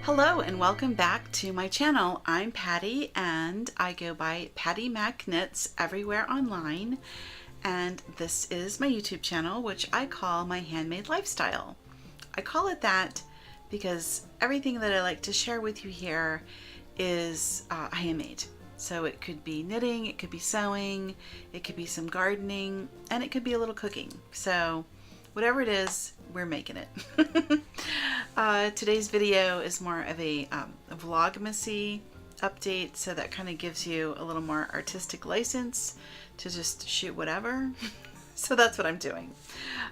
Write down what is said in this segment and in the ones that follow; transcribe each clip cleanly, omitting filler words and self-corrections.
Hello and welcome back to my channel. I'm Patty and I go by Patty Mac Knits everywhere online, and this is my YouTube channel, which I call my Handmade Lifestyle. I call it that because everything that I like to share with you here is handmade. So it could be knitting, it could be sewing, it could be some gardening, and it could be a little cooking. So whatever it is, we're making it. Today's video is more of a Vlogmasy update, so that kind of gives you a little more artistic license to just shoot whatever. So that's what I'm doing.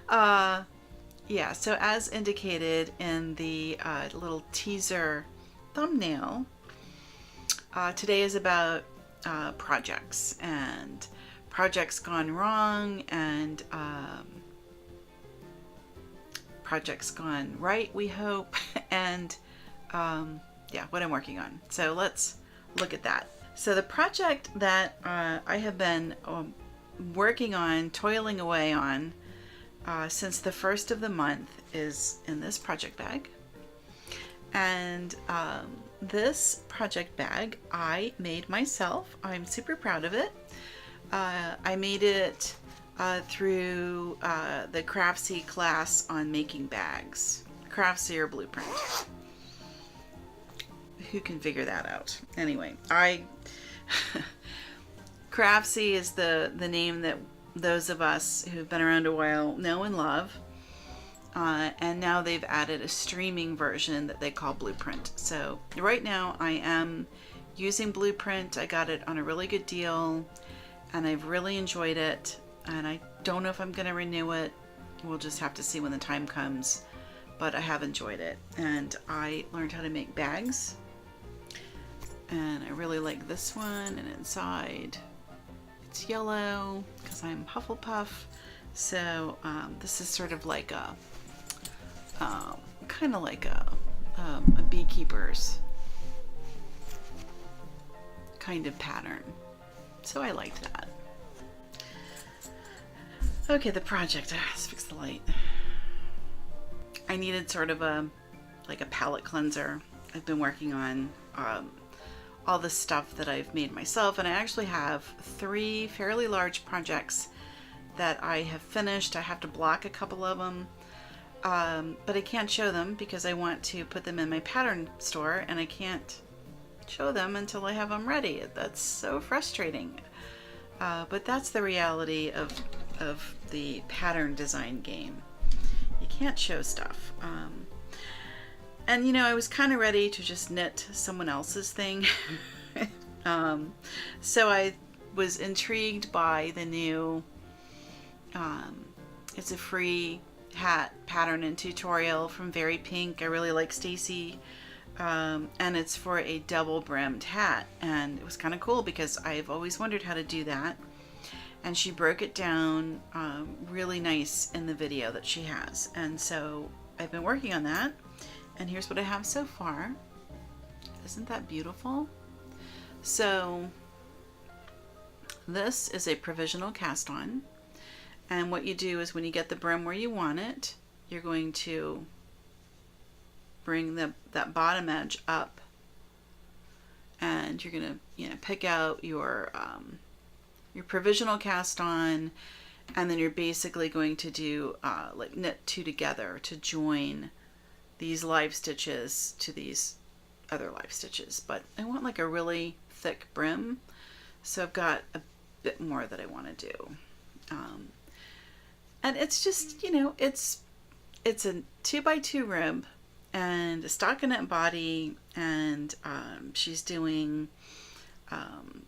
Yeah, so as indicated in the little teaser thumbnail, today is about projects and projects gone wrong and projects gone right, we hope, and yeah, what I'm working on. So let's look at that. So the project that I have been working on, toiling away on since the first of the month is in this project bag. And this project bag I made myself. I'm super proud of it. I made it through the Craftsy class on making bags. Craftsy or Blueprint. Who can figure that out? Anyway, Craftsy is the name that those of us who've been around a while know and love. And now they've added a streaming version that they call Blueprint. So right now I am using Blueprint. I got it on a really good deal and I've really enjoyed it. And I don't know if I'm going to renew it. We'll just have to see when the time comes. But I have enjoyed it. And I learned how to make bags. And I really like this one. And inside it's yellow because I'm Hufflepuff. So this is sort of like a, kind of like a beekeeper's kind of pattern. So I liked that. Okay, the project. Let's fix the light. I needed sort of like a palette cleanser. I've been working on all the stuff that I've made myself, and I actually have 3 fairly large projects that I have finished. I have to block a couple of them, but I can't show them because I want to put them in my pattern store, and I can't show them until I have them ready. That's so frustrating. But that's the reality of the pattern design game. You can't show stuff. And you know, I was kind of ready to just knit someone else's thing. So I was intrigued by the new, it's a free hat pattern and tutorial from Very Pink. I really like Stacy. And it's for a double brimmed hat, and it was kind of cool because I've always wondered how to do that, and she broke it down really nice in the video that she has. And so I've been working on that, and here's what I have so far. Isn't that beautiful? So this is a provisional cast on, and what you do is when you get the brim where you want it, you're going to bring that bottom edge up, and you're gonna, you know, pick out your provisional cast on, and then you're basically going to do like knit 2 together to join these live stitches to these other live stitches. But I want like a really thick brim, so I've got a bit more that I want to do, and it's just, you know, it's a 2x2 rib and a stockinette body, and she's doing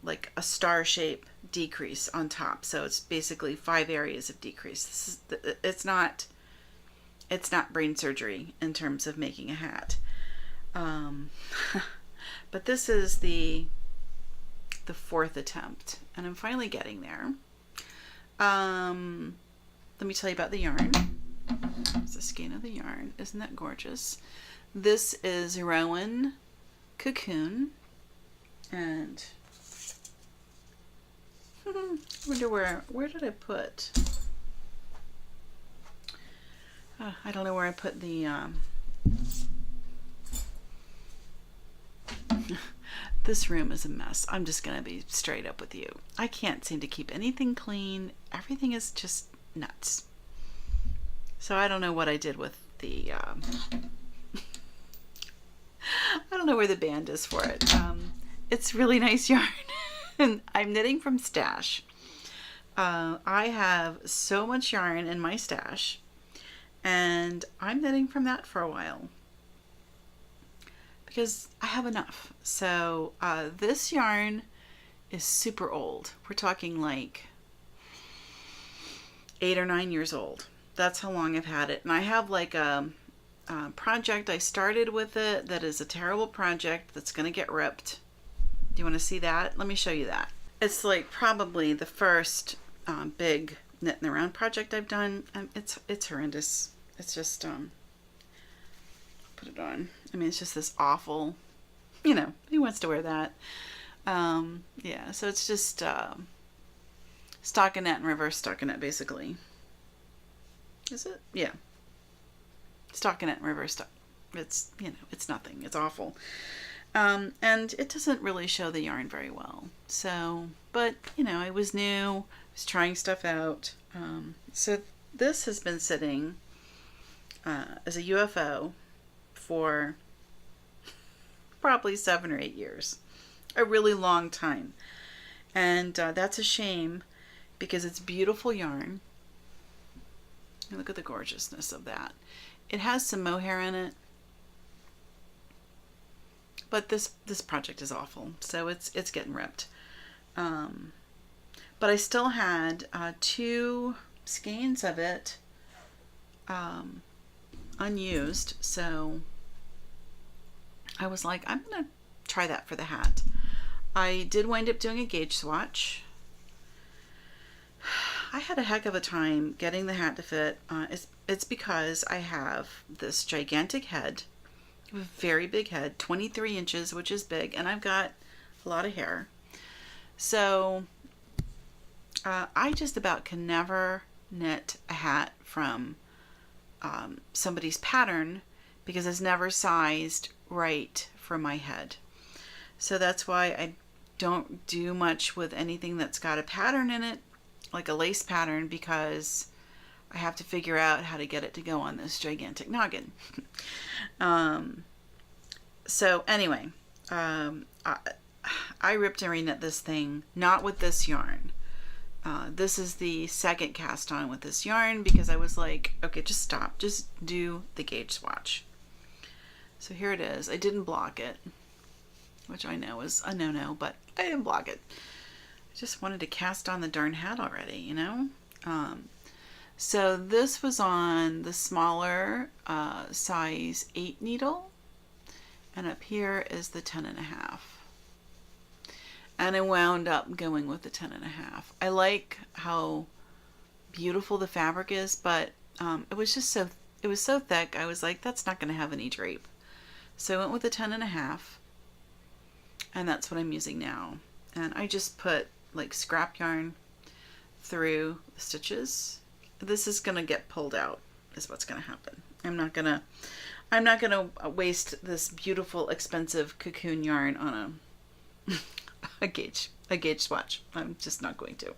like a star shape decrease on top, so it's basically 5 areas of decrease. This is it's not brain surgery in terms of making a hat, but this is the 4th attempt, and I'm finally getting there. Let me tell you about the yarn. It's the skein of the yarn. Isn't that gorgeous? This is Rowan Cocoon, and I wonder where did I put? I don't know where I put the This room is a mess. I'm just going to be straight up with you. I can't seem to keep anything clean. Everything is just nuts. So I don't know what I did with the, I don't know where the band is for it. It's really nice yarn. And I'm knitting from stash. I have so much yarn in my stash, and I'm knitting from that for a while because I have enough. So this yarn is super old. We're talking like 8 or 9 years old. That's how long I've had it. And I have like a project I started with it that is a terrible project that's going to get ripped. Do you want to see that? Let me show you that. It's like probably the first big knitting around project I've done. It's horrendous. It's just put it on. I mean, it's just this awful, you know, who wants to wear that? Yeah, so it's just stockinette and reverse stockinette basically. Is it? Yeah. Stockinette and reverse stock. It's, you know, it's nothing. It's awful. And it doesn't really show the yarn very well. So, but, you know, I was new. I was trying stuff out. So this has been sitting as a UFO for probably 7 or 8 years. A really long time. And that's a shame because it's beautiful yarn. And look at the gorgeousness of that. It has some mohair in it. But this project is awful, so it's getting ripped. But I still had 2 skeins of it unused, so I was like, I'm gonna try that for the hat. I did wind up doing a gauge swatch. I had a heck of a time getting the hat to fit. It's because I have this gigantic head. A very big head, 23 inches, which is big, and I've got a lot of hair. So I just about can never knit a hat from somebody's pattern because it's never sized right for my head. So that's why I don't do much with anything that's got a pattern in it, like a lace pattern, because I have to figure out how to get it to go on this gigantic noggin. So anyway, I ripped and reknit this thing, not with this yarn. This is the second cast on with this yarn because I was like, okay, just stop. Just do the gauge swatch. So here it is. I didn't block it, which I know is a no-no, but I didn't block it. I just wanted to cast on the darn hat already, you know? So this was on the smaller size 8 needle, and up here is the 10.5. And I wound up going with the 10.5. I like how beautiful the fabric is, but it was so thick. I was like, that's not going to have any drape. So I went with the 10.5, and that's what I'm using now. And I just put like scrap yarn through the stitches. This is gonna get pulled out, is what's gonna happen. I'm not gonna waste this beautiful, expensive cocoon yarn on a gauge swatch. I'm just not going to.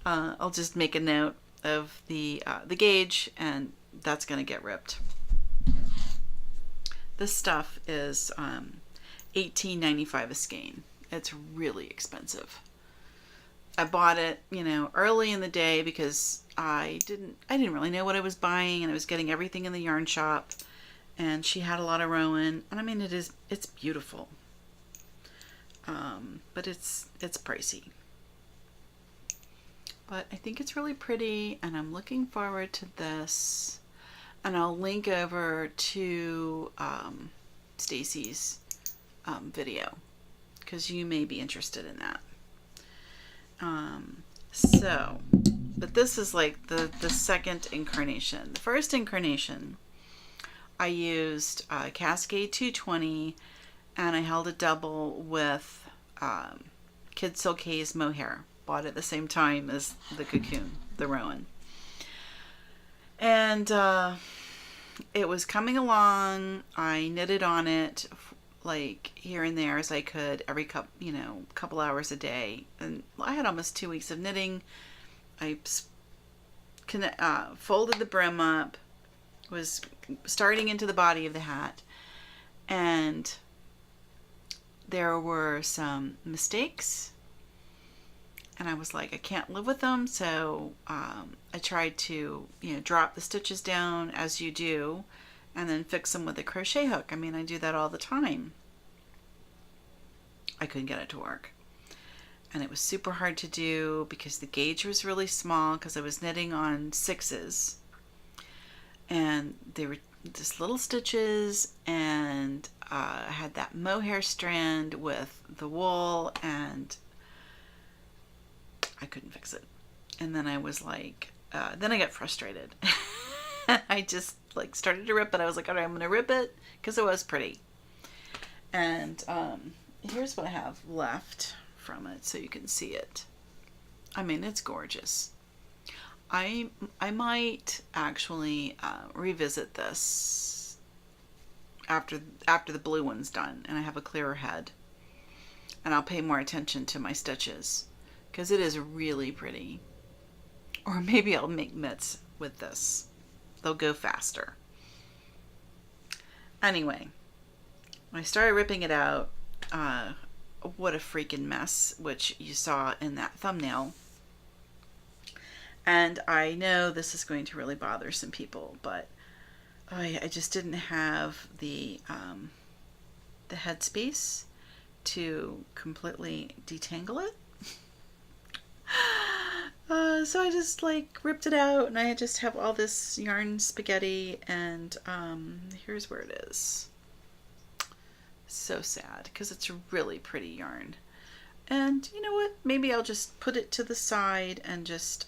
I'll just make a note of the gauge, and that's gonna get ripped. This stuff is $18.95 a skein. It's really expensive. I bought it, you know, early in the day because I didn't really know what I was buying, and I was getting everything in the yarn shop, and she had a lot of Rowan, and I mean, it's beautiful. But it's pricey. But I think it's really pretty, and I'm looking forward to this. And I'll link over to Stacy's video because you may be interested in that. But this is like the second incarnation. The first incarnation, I used Cascade 220, and I held a double with Kidsilk Haze mohair. Bought it at the same time as the cocoon, the Rowan. And it was coming along. I knitted on it like here and there as I could every couple hours a day. And I had almost 2 weeks of knitting. I folded the brim up, was starting into the body of the hat, and there were some mistakes, and I was like, I can't live with them. So I tried to drop the stitches down as you do, and then fix them with a crochet hook. I mean, I do that all the time. I couldn't get it to work, and it was super hard to do because the gauge was really small, because I was knitting on 6s, and they were just little stitches, and I had that mohair strand with the wool, and I couldn't fix it. And then I was like, then I got frustrated. I just like started to rip it. I was like, all right, I'm going to rip it, because it was pretty. And here's what I have left from it, so you can see it. I mean, it's gorgeous. I might actually revisit this after the blue one's done and I have a clearer head, and I'll pay more attention to my stitches, because it is really pretty. Or maybe I'll make mitts with this. They'll go faster. Anyway, when I started ripping it out, what a freaking mess, which you saw in that thumbnail. And I know this is going to really bother some people, but I just didn't have the headspace to completely detangle it. So I just like ripped it out, and I just have all this yarn spaghetti, and here's where it is. So sad, because it's a really pretty yarn. And you know what? Maybe I'll just put it to the side and just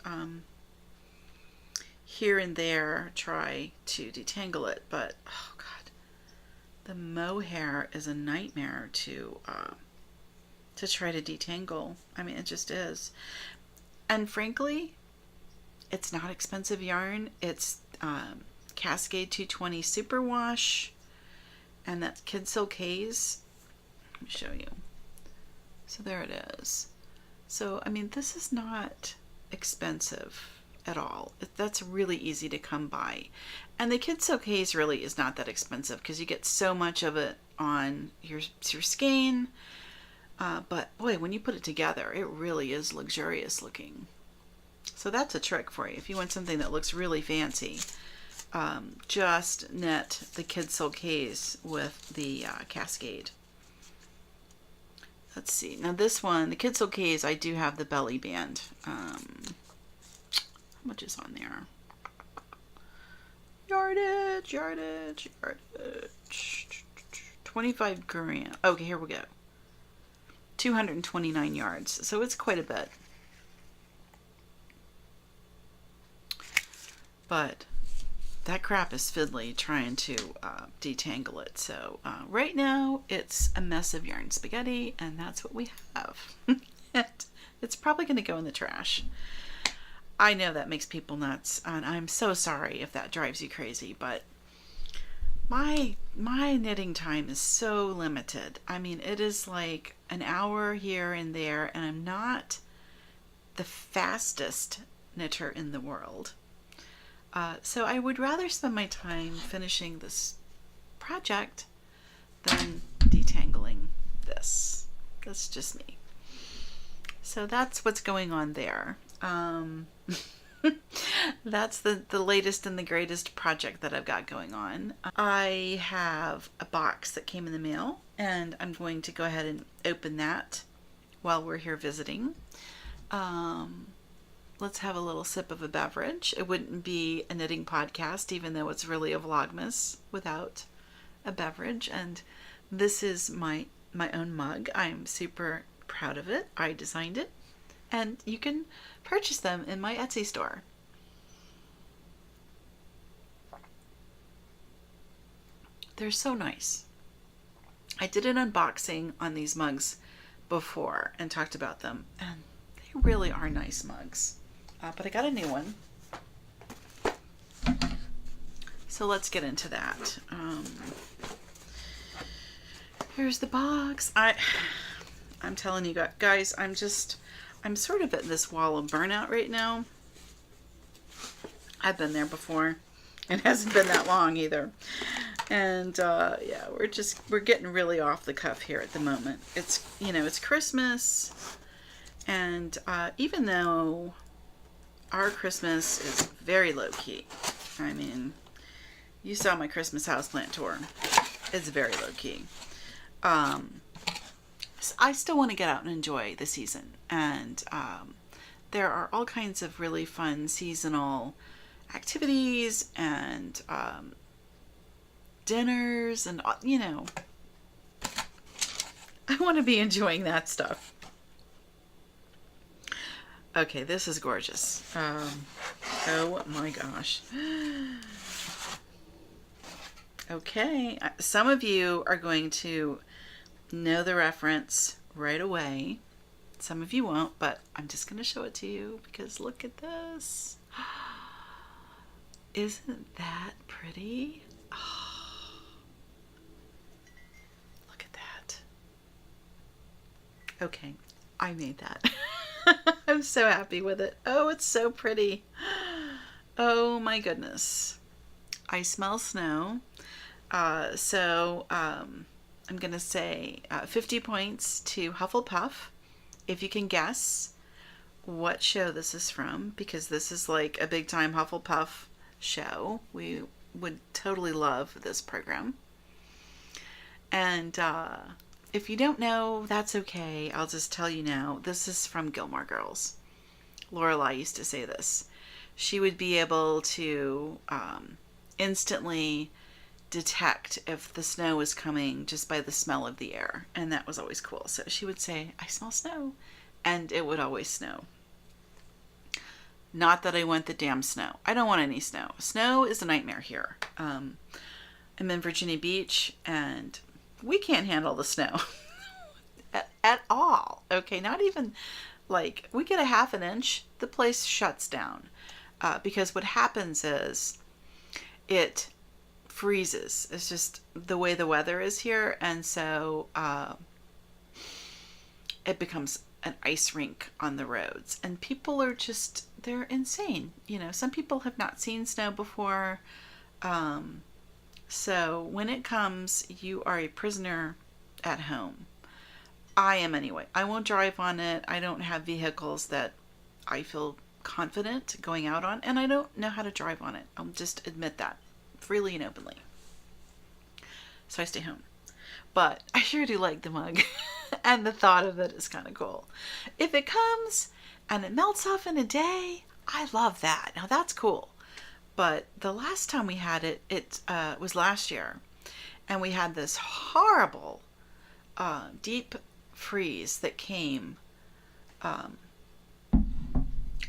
here and there try to detangle it. But oh god, the mohair is a nightmare to try to detangle. I mean, it just is. And frankly, it's not expensive yarn. It's Cascade 220 Superwash, and that's Kidsilk Haze. Let me show you. So there it is. So, I mean, this is not expensive at all. That's really easy to come by. And the Kidsilk Haze really is not that expensive, because you get so much of it on your skein. But boy, when you put it together, it really is luxurious looking. So that's a trick for you. If you want something that looks really fancy, just knit the Kidsilk Haze with the Cascade. Let's see. Now this one, the Kidsilk Haze, I do have the belly band. How much is on there? Yardage. 25 grand. Okay, here we go. 229 yards. So it's quite a bit. But that crap is fiddly trying to detangle it. So right now it's a mess of yarn spaghetti, and that's what we have. It's probably going to go in the trash. I know that makes people nuts, and I'm so sorry if that drives you crazy, but my knitting time is so limited. I mean, it is like an hour here and there, and I'm not the fastest knitter in the world. So I would rather spend my time finishing this project than detangling this. That's just me. So that's what's going on there. That's the latest and the greatest project that I've got going on. I have a box that came in the mail, and I'm going to go ahead and open that while we're here visiting. Let's have a little sip of a beverage. It wouldn't be a knitting podcast, even though it's really a Vlogmas, without a beverage. And this is my own mug. I'm super proud of it. I designed it, and you can purchase them in my Etsy store. They're so nice. I did an unboxing on these mugs before and talked about them, and they really are nice mugs. But I got a new one. So let's get into that. Here's the box. I'm telling you guys, I'm sort of at this wall of burnout right now. I've been there before. It hasn't been that long either. And yeah, we're getting really off the cuff here at the moment. It's, you know, it's Christmas, and even though our Christmas is very low key, I mean, you saw my Christmas houseplant tour. It's very low key. I still want to get out and enjoy the season, and there are all kinds of really fun seasonal activities and dinners, and you know, I want to be enjoying that stuff. Okay, this is gorgeous. Oh my gosh. Okay, some of you are going to know the reference right away. Some of you won't, but I'm just going to show it to you because look at this. Isn't that pretty? Oh, look at that. Okay, I made that. I'm so happy with it. Oh, it's so pretty. Oh my goodness. I smell snow. I'm going to say 50 points to Hufflepuff. If you can guess what show this is from, because this is like a big time Hufflepuff show. We would totally love this program. And if you don't know, that's okay. I'll just tell you now. This is from Gilmore Girls. Lorelai used to say this. She would be able to instantly detect if the snow was coming just by the smell of the air, and that was always cool. So she would say, I smell snow, and it would always snow. Not that I want the damn snow. I don't want any snow. Snow is a nightmare here. I'm in Virginia Beach, and we can't handle the snow at all. Okay, not even like we get a half an inch, the place shuts down because what happens is it freezes. It's just the way the weather is here, and so it becomes an ice rink on the roads, and people are just, they're insane. You know, some people have not seen snow before, so when it comes, you are a prisoner at home. I am anyway. I won't drive on it. I don't have vehicles that I feel confident going out on, and I don't know how to drive on it. I'll just admit that freely and openly. So I stay home. But I sure do like the mug. And the thought of it is kind of cool. If it comes and it melts off in a day, I love that. Now that's cool. But the last time we had it, it was last year. And we had this horrible deep freeze that came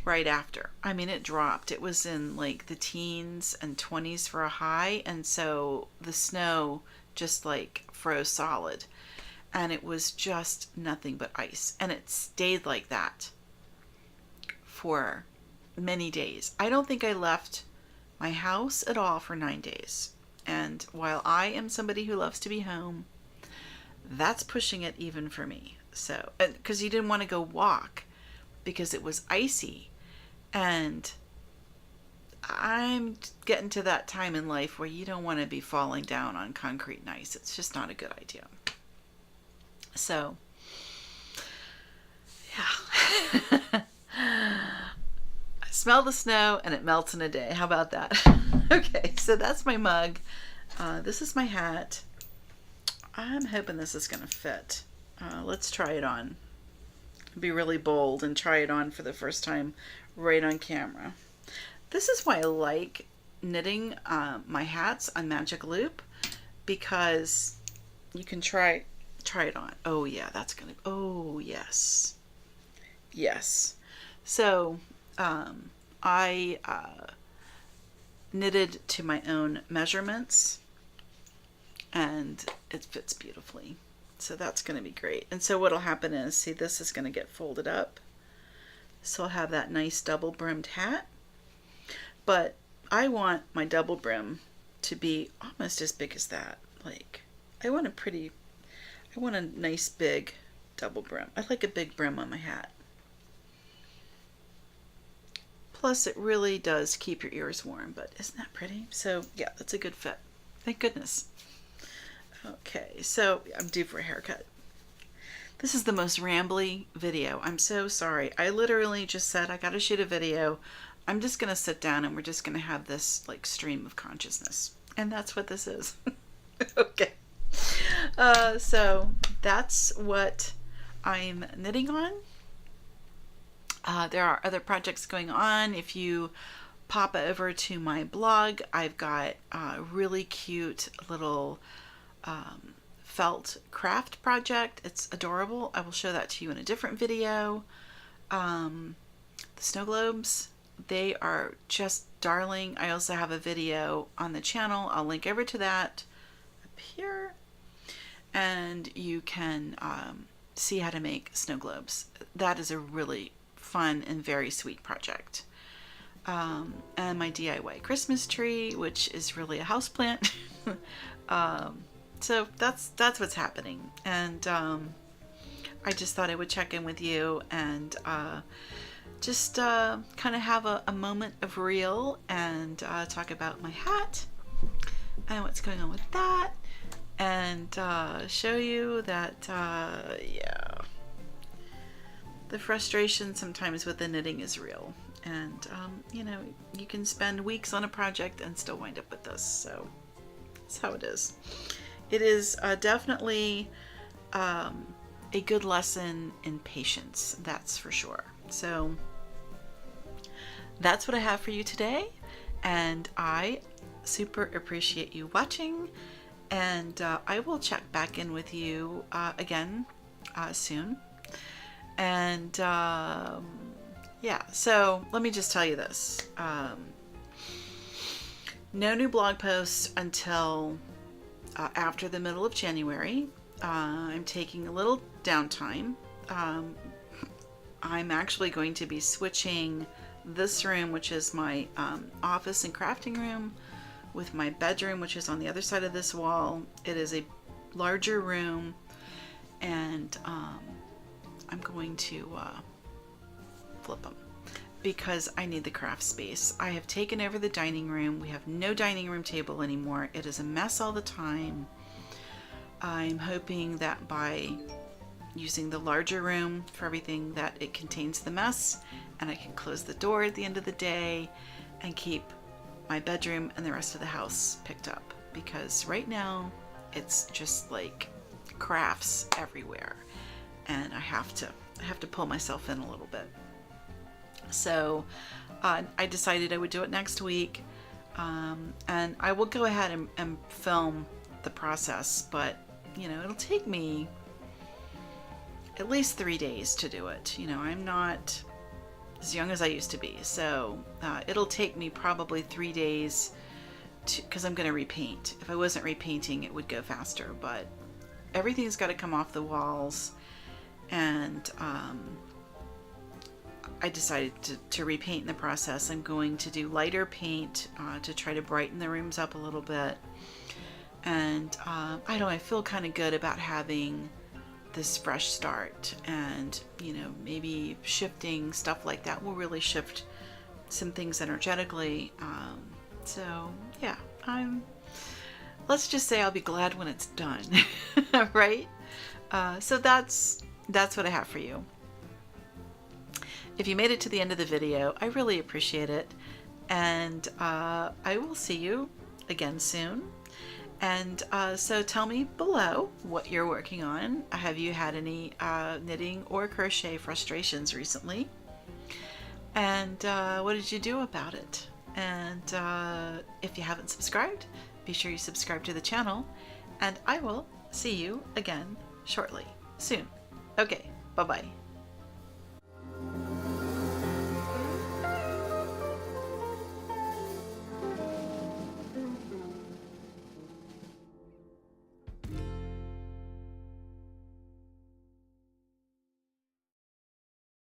right after. I mean, it dropped. It was in like the teens and 20s for a high, and so the snow just like froze solid, and it was just nothing but ice, and it stayed like that for many days. I don't think I left my house at all for 9 days, and while I am somebody who loves to be home, that's pushing it even for me. So, because you didn't want to go walk because it was icy. And I'm getting to that time in life where you don't want to be falling down on concrete and ice. It's just not a good idea. So, yeah. I smell the snow and it melts in a day. How about that? Okay, so that's my mug. This is my hat. I'm hoping this is going to fit. Let's try it on. Be really bold and try it on for the first time right on camera. This is why I like knitting my hats on Magic Loop, because you can try it on. Oh yeah, that's gonna, oh yes, yes. So I knitted to my own measurements, and it fits beautifully. So that's going to be great. And so what'll happen is, see, this is going to get folded up. So I'll have that nice double brimmed hat. But I want my double brim to be almost as big as that. Like, I want a pretty, I want a nice big double brim. I like a big brim on my hat. Plus it really does keep your ears warm, but isn't that pretty? So yeah, that's a good fit. Thank goodness. Okay, so I'm due for a haircut. This is the most rambly video. I'm so sorry. I literally just said I gotta shoot a video. I'm just gonna sit down and we're just gonna have this like stream of consciousness. And that's what this is. Okay. So that's what I'm knitting on. There are other projects going on. If you pop over to my blog, I've got a really cute little felt craft project. It's adorable. I will show that to you in a different video. The snow globes, they are just darling. I also have a video on the channel. I'll link over to that up here. And you can see how to make snow globes. That is a really fun and very sweet project. And my DIY Christmas tree, which is really a houseplant. So that's what's happening. And I just thought I would check in with you and just kind of have a moment of real and talk about my hat and what's going on with that. And show you that, yeah, the frustration sometimes with the knitting is real. And, you know, you can spend weeks on a project and still wind up with this. So that's how it is. It is definitely a good lesson in patience, that's for sure. So that's what I have for you today. And I super appreciate you watching. And I will check back in with you again soon. And yeah, so let me just tell you this. No new blog posts until after the middle of January. I'm taking a little downtime. I'm actually going to be switching this room, which is my office and crafting room, with my bedroom, which is on the other side of this wall. It is a larger room, and I'm going to flip them because I need the craft space. I have taken over the dining room. We have no dining room table anymore. It is a mess all the time. I'm hoping that by using the larger room for everything that it contains the mess, and I can close the door at the end of the day and keep my bedroom and the rest of the house picked up, because right now it's just like crafts everywhere and I have to pull myself in a little bit. So I decided I would do it next week, and I will go ahead and film the process, but you know, it'll take me at least 3 days to do it. You know, I'm not as young as I used to be, so it'll take me probably 3 days because I'm going to repaint. If I wasn't repainting, it would go faster, but everything's got to come off the walls, and I decided to repaint in the process. I'm going to do lighter paint to try to brighten the rooms up a little bit, and I don't know, I feel kind of good about having this fresh start, and you know, maybe shifting stuff like that will really shift some things energetically. So yeah, let's just say I'll be glad when it's done. Right? So that's what I have for you. If you made it to the end of the video, I really appreciate it, and I will see you again soon. And so tell me below what you're working on. Have you had any knitting or crochet frustrations recently? And what did you do about it? And if you haven't subscribed, be sure you subscribe to the channel. And I will see you again shortly, soon. Okay, bye-bye.